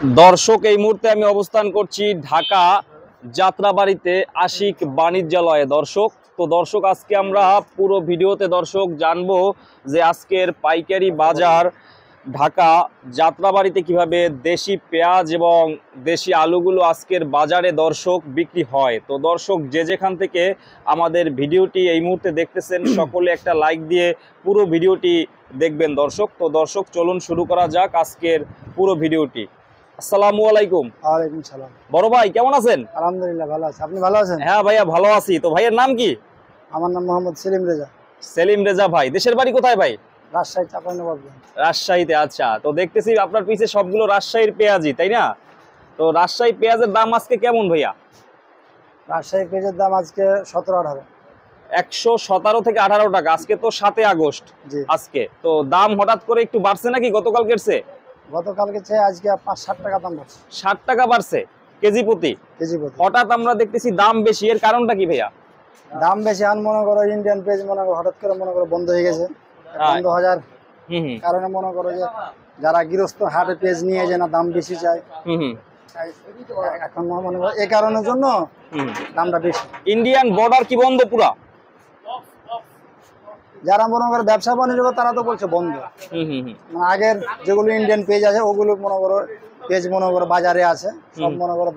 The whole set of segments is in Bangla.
দর্শক, এই মুহূর্তে আমি অবস্থান করছি ঢাকা যাত্রাবাড়িতে আশিক বাণিজ্যালয়ে। দর্শক আজকে আমরা পুরো ভিডিওতে জানবো যে আজকের পাইকারি বাজার ঢাকা যাত্রাবাড়িতে কিভাবে দেশি পেঁয়াজ এবং দেশি আলুগুলো আজকের বাজারে বিক্রি হয়। তো দর্শক, যে যেখান থেকে আমাদের ভিডিওটি এই মুহূর্তে দেখতেছেন, সকলে একটা লাইক দিয়ে পুরো ভিডিওটি দেখবেন। দর্শক চলুন শুরু করা যাক আজকের পুরো ভিডিওটি। আসসালামু আলাইকুম। ওয়ালাইকুম সালাম। বড় ভাই, কেমন আছেন? আলহামদুলিল্লাহ ভালো আছি। আপনি ভালো আছেন? হ্যাঁ ভাইয়া, ভালো আছি। তো ভাইয়ের নাম কি? আমার নাম মোহাম্মদ সেলিম রেজা। সেলিম রেজা ভাই, দেশের বাড়ি কোথায় ভাই? রাজশাহী চাঁপাইনবাবগঞ্জ। রাজশাহীতে। আচ্ছা, তো দেখতেছি আপনার পিছে সবগুলো রাজশাহীর পেঁয়াজই, তাই না? তো রাজশাহী পেঁয়াজের দাম আজকে কেমন ভাইয়া? রাজশাহী পেঁয়াজের দাম আজকে 17-18। 117 থেকে 18 টাকা। আজকে তো 7 আগস্ট। আজকে তো দাম হঠাৎ করে একটু বাড়ছে নাকি গতকালকের চেয়ে? গতকালকে চেয়ে আজকে 5-7 টাকা দাম বাড়ছে। 60 টাকা বাড়ছে কেজি প্রতি। হঠাৎ আমরা দেখতেছি দাম বেশি, এর কারণটা কি ভাইয়া? দাম বেশি আন মনে করো ইন্ডিয়ান পেঁয়াজ মনে করো হঠাৎ করে মনে করো বন্ধ হয়ে গেছে। বন্ধ হাজার কারণে মনে করো যে যারা গৃহস্থ হাটে পেঁয়াজ নিয়ে যায় না, দাম বেশি চায়। এখন মনে করো এই কারণের জন্য দামটা বেশি। ইন্ডিয়ান বর্ডার কি বন্ধ পুরা? যারা মনে করে ব্যবসা বাণিজ্য তারা তো বলছে বন্ধ। আগের যেগুলো ইন্ডিয়ান পেজ আছে ওগুলো মনে করো পেজ মনে করো বাজারে আছে, সব মনে করো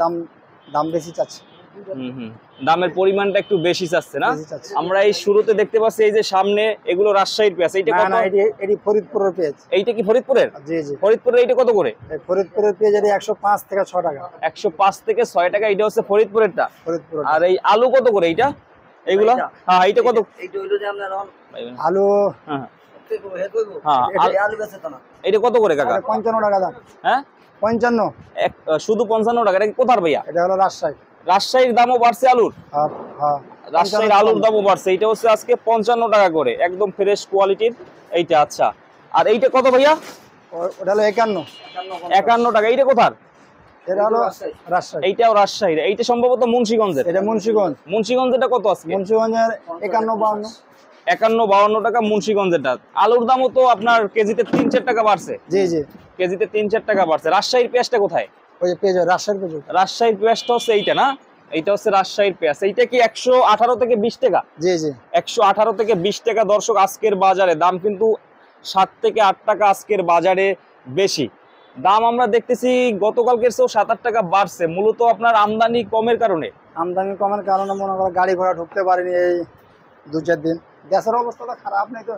দাম বেশি চাচ্ছে। দামের পরিমাণটা একটু বেশি চাচ্ছে না? আমরা এই শুরুতে দেখতে পাচ্ছি এই যে সামনে এগুলো রাজশাহীর পেঁয়াজ। এইটা কত? এটি ফরিদপুরের পেঁয়াজ। এইটা কি ফরিদপুরের? জি জি। ফরিদপুরের এইটা কত করে? ফরিদপুরের পেঁয়াজ এটি 105 থেকে 6 টাকা। 105 থেকে 6 টাকা। এটা হচ্ছে ফরিদপুরেরটা। ফরিদপুরের। আর এই আলু কত করে এইটা? এইগুলা হ্যাঁ, এইটা কত? এইটা হইলো যে আপনার আলু। হ্যাঁ আলু বেচে তো না। এইটা কত করে কাকা? 55 টাকা দাম। হ্যাঁ 55 শুধু 55 টাকা। এটা কি কোথার ভাইয়া? এটা হলো রাজশাহী। রাজশাহীর দামও বাড়ছে আলুর? হ্যাঁ, রাজশাহীর আলুর দামও বাড়ছে। এটা হচ্ছে আজকে 55 টাকা করে, একদম ফ্রেশ কোয়ালিটির এইটা। আচ্ছা, আর এইটা কত ভাইয়া? ওটা হলো 51 টাকা। এইটা কোথার? এটা হলো রাজশাহী। এইটাও রাজশাহীর। এইটা সম্ভবত মুন্সিগঞ্জের। এটা মুন্সিগঞ্জ। মুন্সিগঞ্জেরটা কত আজকে? মুন্সিগঞ্জের 51-52। 51-52 টাকা মুন্সিগঞ্জেরটা। আলুর দামও তো আপনার কেজিতে 3-4 টাকা বাড়ছে। জি জি, কেজিতে 3-4 টাকা বাড়ছে। রাজশাহীর পেঁয়াজটা কোথায়? ওই যে পেঁয়াজ রাজশাহীর পেঁয়াজ। রাজশাহীর পেঁয়াজটা হচ্ছে এইটা না? এইটা হচ্ছে রাজশাহীর পেঁয়াজ। এইটা কি 118 থেকে 20 টাকা? জি জি, 118 থেকে 20 টাকা। দর্শক, আজকের বাজারে দাম কিন্তু 7 থেকে 8 টাকা আজকের বাজারে বেশি। দাম আমরা দেখতেছি গতকালকের চেয়েও 7-8 টাকা বাড়ছে। মূলত আপনার আমদানি কমের কারণে। আমদানি কমের কারণে মনে করো গাড়ি ঘোড়া ঢুকতে পারেনি এই 2-4 দিন। দেশের অবস্থাটা খারাপ, নেই তো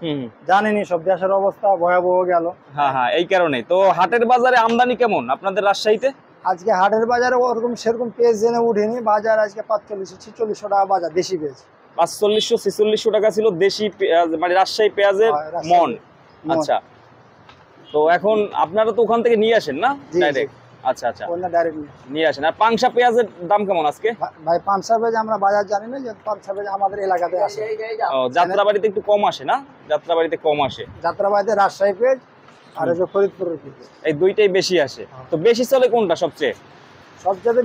জানেনি, সব দেশের অবস্থা ভয়াবহ গেল। হ্যাঁ, এই কারণে তো হাটের বাজারে আমদানি কেমন আপনাদের রাজশাহীতে? আজকে হাটের বাজারে ওরকম সেরকম পেঁয়াজ জেনে উঠেনি। বাজার আজকে 45-46 টাকা বাজার, দেশি পেঁয়াজ। 4500-4600 টাকা ছিল দেশি পেঁয়াজ, মানে রাজশাহী পেঁয়াজের মন। আচ্ছা, তো এখন আপনারা তো ওখান থেকে নিয়ে আসেন না ডাইরেক্ট? আচ্ছা, ডাইরেক্ট নিয়ে আসেন। আর পাংশা পেঁয়াজের দাম কেমন আজকে ভাই? পাংশা পেঁয়াজ আমরা বাজার জানি না, যে পাংশা পেঁয়াজ আমাদের এলাকাতে আসে। যাত্রাবাড়িতে একটু কম আসে না? যাত্রাবাড়িতে কম আসে। যাত্রাবাড়িতে রাজশাহী পেঁয়াজ আর এই যে ফরিদপুরের পেঁয়াজ, এই দুইটাই বেশি আসে। তো বেশি চলে কোনটা সবচেয়ে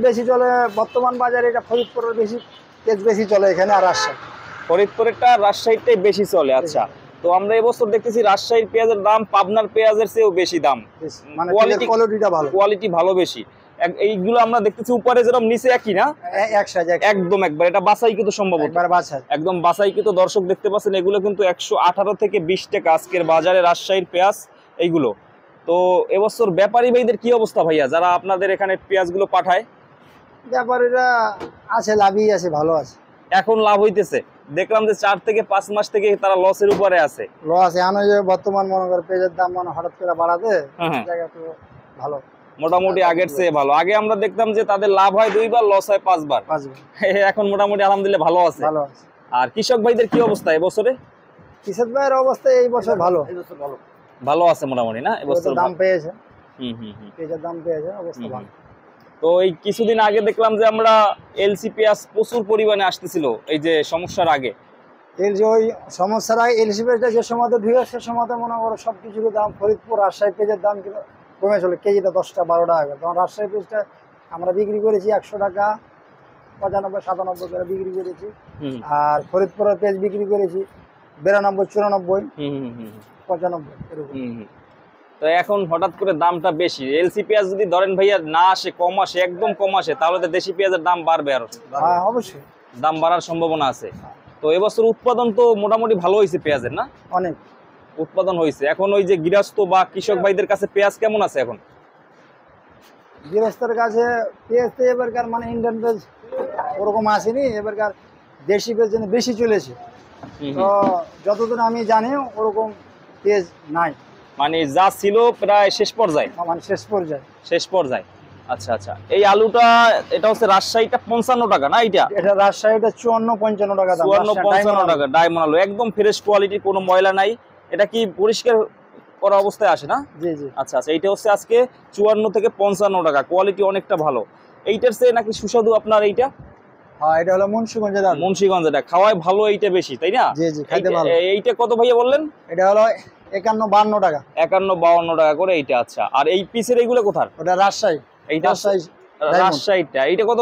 বেশি চলে বর্তমান বাজারে? এটা ফরিদপুরের পেঁয়াজ বেশি চলে এখানে। আর রাজশাহী, ফরিদপুরেরটা রাজশাহীটাই বেশি চলে। আচ্ছা, তো আমরা এবছর দেখতেছি রাজশাহীর পেঁয়াজের দাম পাবনার পেঁয়াজের চেয়েও বেশি দাম, মানে কোয়ালিটি ভালো বেশি। এইগুলো আমরা দেখতেছি উপরে যেরকম নিচে একই না, একদম একবার। এটা বাছাইকৃত সম্ভবত, একদম বাছাইকৃত। দর্শক দেখতে পাচ্ছেন এগুলো কিন্তু 118 থেকে 20 টাকা আজকের বাজারে রাজশাহীর পেঁয়াজ এইগুলো। তো এবছর ব্যাপারী ভাইদের কি অবস্থা ভাইয়া, যারা আপনাদের এখানে পেঁয়াজগুলো পাঠায়? ব্যাপারীরা আছে, লাভই আছে, ভালো আছে। এখন লাভ হইতেছে? দেখলাম যে 4 থেকে 5 মাস থেকে তারা লসের উপরে আছে। লস এখন যে বর্তমান মনে করে পেঁয়াজের দাম মানে হঠাৎ করে বাড়াতে জায়গা তো ভালো, মোটামুটি আগের চেয়ে ভালো। আগে আমরা দেখতাম যে তাদের লাভ হয় 2 বার, লস হয় 5 বার। এখন মোটামুটি আলহামদুলিল্লাহ ভালো আছে। আর কৃষক ভাইদের কি অবস্থা এবছরে? কৃষক ভাইয়ের অবস্থা এই বছর ভালো আছে মোটামুটি না? এবছর দাম পেয়েছে, পেঁয়াজের দাম পেয়েছে, অবস্থা ভালো। তো এই কিছুদিন আগে দেখলাম যে আমরা এলসি পেঁয়াজ প্রচুর পরিমাণে আসতেছিল, এই যে সমস্যার আগে। ওই সমস্যার আগে এলসি পেঁয়াজটা যে সময়তে ধুয়ে সে সময়তে মনে করো সবকিছুর দাম, ফরিদপুর রাজশাহী পেঁয়াজের দাম কিন্তু কমে চলে, কেজিতে 10-12 টাকা করে। তখন রাজশাহী পেঁয়াজটা আমরা বিক্রি করেছি 100 টাকা 95-97 করে বিক্রি করেছি। আর ফরিদপুরের পেঁয়াজ বিক্রি করেছি 92-94-95 এরকম। তো এখন হঠাৎ করে দামটা বেশি। এলসি পেঁয়াজ যদি ধরেন ভাইয়া না আসে, কম আসে, একদম কম আসে, তাহলে তো দেশি পেঁয়াজের দাম বাড়বে, আরো হ্যাঁ অবশ্যই দাম বাড়ার সম্ভাবনা আছে। তো এবছর উৎপাদন তো মোটামুটি ভালো হয়েছে পেঁয়াজের, না? অনেক উৎপাদন হয়েছে। এখন ওই যে গৃহস্থ বা কৃষক ভাইদের কাছে পেঁয়াজ কেমন আছে এখন? গৃহস্থের কাছে পেঁয়াজ তো এবারকার মানে ইন্ডিয়ান পেঁয়াজ ওরকম আসেনি, এবারকার দেশি পেঁয়াজ যেন বেশি চলেছে। তো যতদূর আমি জানি ওরকম পেঁয়াজ নাই, মানে যা ছিল প্রায় শেষ পর্যায়ে, মানে শেষ পর্যায়ে। শেষ পর্যায়ে। আচ্ছা আচ্ছা, এই আলুটা এটা হচ্ছে রাজশাহীটা 55 টাকা, না? এটা রাজশাহীটা 54-55 টাকা দাম। 54-55 টাকা ডায়মন্ড আলু, একদম ফ্রেশ কোয়ালিটি, কোনো ময়লা নাই। এটা কি পরিষ্কার করা অবস্থায় আসে, না? জি জি। আচ্ছা আচ্ছা, এইটা হচ্ছে আজকে 54 থেকে 55 টাকা, কোয়ালিটি অনেকটা ভালো। এইটার চেয়ে নাকি সুস্বাদু আপনার এইটা? হ্যাঁ এটা হলো মুন্সিগঞ্জের আলু। মুন্সিগঞ্জেটা খাওয়ায় ভালো, এইটা বেশি, তাই না? জি জি, খাইতে ভালো। এইটা কত ভাইয়া বললেন? এটা হলো 51-52 টাকা। 51-52 টাকা করে এইটা। আচ্ছা, আর এই পিসের এইগুলো কোথার? ওটা রাজশাহী। এইটা রাজশাহী রাজশাহীটা এইটা কত?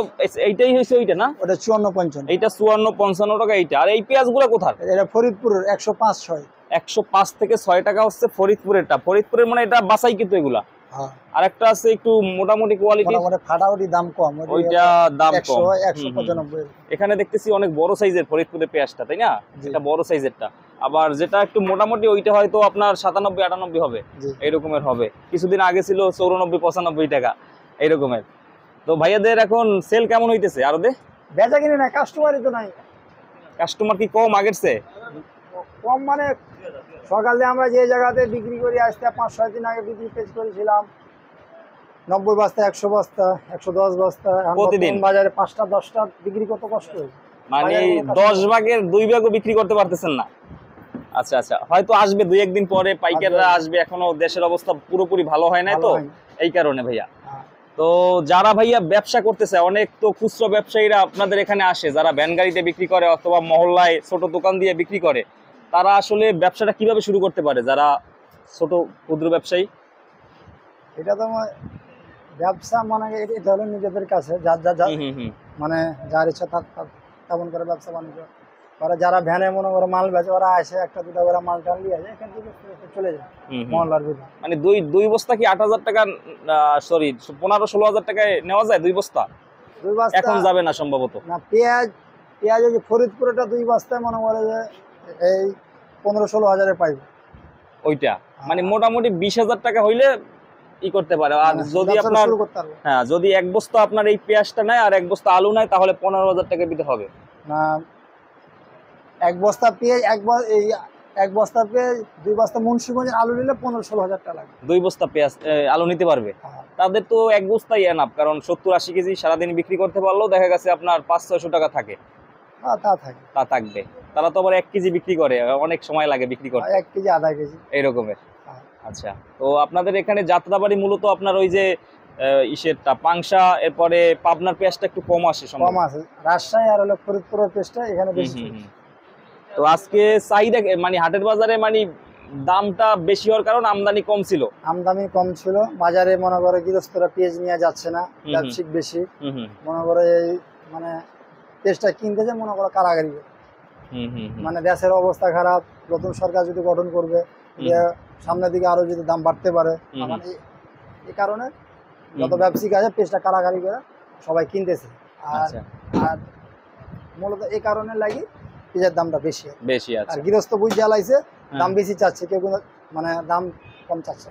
এইটাই হয়েছে ওইটা, না? ওটা 54-55। এইটা 54-55 টাকা এইটা। আর এই পেঁয়াজগুলো কোথার? এটা ফরিদপুরের 105-6। 105 থেকে 6 টাকা হচ্ছে ফরিদপুরেরটা। ফরিদপুরের মানে এটা বাছাই কিন্তু এগুলা। হ্যাঁ। আর একটা আছে একটু মোটামুটি কোয়ালিটি, মোটামুটি ফাটাফাটি দাম কম, ওইটা দাম কম। 195। এখানে দেখতেছি অনেক বড় সাইজের ফরিদপুরের পেঁয়াজটা, তাই না? এটা বড় সাইজেরটা। আবার যেটা একটু মোটামুটি ওইটা হয়তো আপনার 97-98 হবে, এইরকমের হবে। কিছুদিন আগে ছিল 94-95 টাকা, এইরকমের। তো ভাইয়াদের এখন সেল কেমন হইতেছে? আরো বেচা কিনে না, কাস্টমারই তো নাই। কাস্টমার কি কম আগের চেয়ে? কম মানে সকালে আমরা যে জায়গাতে বিক্রি করি, আসতে 5-6 দিন আগে বিক্রি পেজ করেছিলাম 90 বস্তা, 100 বস্তা, 110 বস্তা। প্রতিদিন বাজারে 5টা-10টা বিক্রি করতে কষ্ট হয়, মানে 10 ভাগের 2 ভাগও বিক্রি করতে পারতেছেন না। আচ্ছা আচ্ছা, হয়তো আসবে 2-1 দিন পরে, পাইকাররা আসবে। এখনো দেশের অবস্থা পুরোপুরি ভালো হয় নাই, তো এই কারণে ভাইয়া। তো যারা ভাইয়া ব্যবসা করতেছে, অনেক তো খুচরো ব্যবসায়ীরা আপনাদের এখানে আসে, যারা ভ্যান গাড়িতে বিক্রি করে অথবা মহল্লায় ছোট দোকান দিয়ে বিক্রি করে, তারা আসলে ব্যবসাটা কিভাবে শুরু করতে পারে, যারা ছোট ক্ষুদ্র ব্যবসায়ী? এটা তো ব্যবসা মানে এটা হলো নিজেদের কাছে, মানে যার ইচ্ছা তেমন করে ব্যবসা বাণিজ্য ওরা। যারা ভ্যানে মনে করে মাল বেচে, ওরা আসে 1-2টা করে মাল টাল নিয়ে যায়, এখান থেকে চলে যায় মহল্লার ভিতরে। মানে দুই বস্তা কি 8,000 টাকা, সরি 15-16 হাজার টাকায় নেওয়া যায় 2 বস্তা? 2 বস্তা এখন যাবে না সম্ভবত। না, পেঁয়াজ যে ফরিদপুরটা 2 বস্তায় মনে করে যে এই 15-16 হাজারে পাইবে ওইটা। মানে মোটামুটি 20,000 টাকা হইলে ই করতে পারে। আর যদি আপনার হ্যাঁ, যদি 1 বস্তা আপনার এই পেঁয়াজটা নেয় আর 1 বস্তা আলু নেয়, তাহলে 15,000 টাকা দিতে হবে না। 1 বস্তা পেঁয়াজ, 1 বস্তা পেঁয়াজ, 2 বস্তা মুন্সিগঞ্জের আলু নিলে 15-16 হাজার টাকা লাগে। 2 বস্তা পেঁয়াজ আলু নিতে পারবে। তাদের তো 1 বস্তাই এনাফ, কারণ 70-80 কেজি সারাদিন বিক্রি করতে পারলেও দেখা গেছে আপনার 500-600 টাকা থাকে। তা থাকবে। তারা তো আবার 1 কেজি বিক্রি করে, অনেক সময় লাগে বিক্রি করতে। 1 কেজি, আধা কেজি এইরকমের। আচ্ছা, তো আপনাদের এখানে যাত্রাবাড়ি মূলত আপনার ওই যে ইসেরটা পাংশা, এরপরে পাবনার পেঁয়াজটা একটু কম আসে, কম আসে। রাজশাহী আর হলো ফরিদপুরের পেঁয়াজটা এখানে বেশি। তো আজকে চাহিদা মানে হাটের বাজারে মানে দামটা বেশি হওয়ার কারণ আমদানি কম ছিল। আমদানি কম ছিল বাজারে, মনে করে গৃহস্থরা পেঁয়াজ নিয়ে যাচ্ছে না, ব্যবসায়িক বেশি মনে করে এই মানে পেঁয়াজটা কিনতেছে মনে করে কারাগারি। মানে দেশের অবস্থা খারাপ, নতুন সরকার যদি গঠন করবে, সামনের দিকে আরো যদি দাম বাড়তে পারে, মানে এই কারণে যত ব্যবসায়িক আছে পেঁয়াজটা কারাগারি করে সবাই কিনতেছে। আর মূলত এই কারণে লাগি পেঁয়াজের দামটা বেশি আছে। আর গৃহস্থ বুঝে আলাইছে দাম বেশি চাচ্ছে, কেউ মানে দাম কম চাচ্ছে।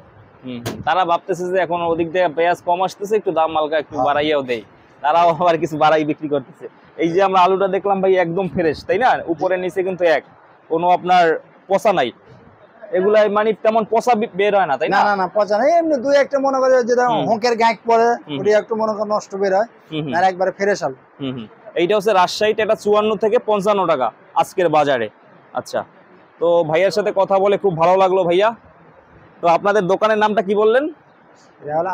তারা ভাবতেছে যে এখন ওদিক থেকে পেঁয়াজ কম আসতেছে, একটু দাম হালকা একটু বাড়াইয়াও দেয়, তারাও আবার কিছু বাড়াই বিক্রি করতেছে। এই যে আমরা আলুটা দেখলাম ভাই, একদম ফ্রেশ, তাই না? উপরে নিচে কিন্তু কোনো আপনার পচা নাই। এগুলাই মানে তেমন পচা বের হয় না, তাই না? না পচা নাই, এমনি 2-1টা মনে করে যেটা হোঁকের গাঁক পড়ে, ওটা একটু মনে করে নষ্ট বের হয়, আর একবারে ফ্রেশ আলু। এইটা হচ্ছে রাজশাহীটা, এটা 54 থেকে 55 টাকা আজকের বাজারে। আচ্ছা, তো ভাইয়ার সাথে কথা বলে খুব ভালো লাগলো ভাইয়া। তো আপনাদের দোকানের নামটা কি বললেন?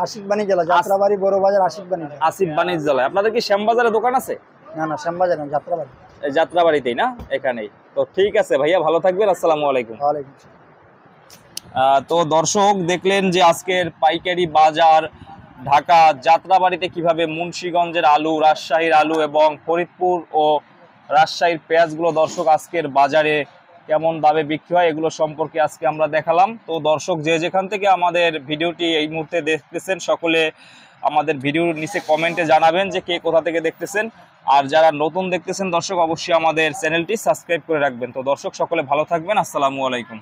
আশিক বাণিজ্যালয়, যাত্রাবাড়ি বড় বাজার, আশিক বাণিজ্যালয়। আসিফ বাণিজ্যালয়। আপনাদের কি শ্যামবাজারে দোকান আছে? না শ্যামবাজার না, যাত্রাবাড়ি। যাত্রাবাড়িতেই, না? এখানেই। তো ঠিক আছে ভাইয়া, ভালো থাকবেন। আসসালামু আলাইকুম। ওয়ালাইকুম আসসালাম। তো দর্শক দেখলেন যে আজকের পাইকারি বাজার ঢাকা যাত্রাবাড়িতে কিভাবে মুন্সিগঞ্জের আলু, রাজশাহীর আলু এবং ফরিদপুর ও রাজশাহীর পেঁয়াজগুলো দর্শক আজকের বাজারে কেমন দামে বিক্রি হয় এগুলো সম্পর্কে আজকে আমরা দেখালাম। তো দর্শক যে যেখান থেকে আমাদের ভিডিওটি এই মুহূর্তে দেখতেছেন সকলে আমাদের ভিডিওর নিচে কমেন্টে জানাবেন যে কে কোথা থেকে দেখতেছেন। আর যারা নতুন দেখতেছেন দর্শক অবশ্যই আমাদের চ্যানেলটি সাবস্ক্রাইব করে রাখবেন। তো দর্শক সকলে ভালো থাকবেন, আসসালামু আলাইকুম।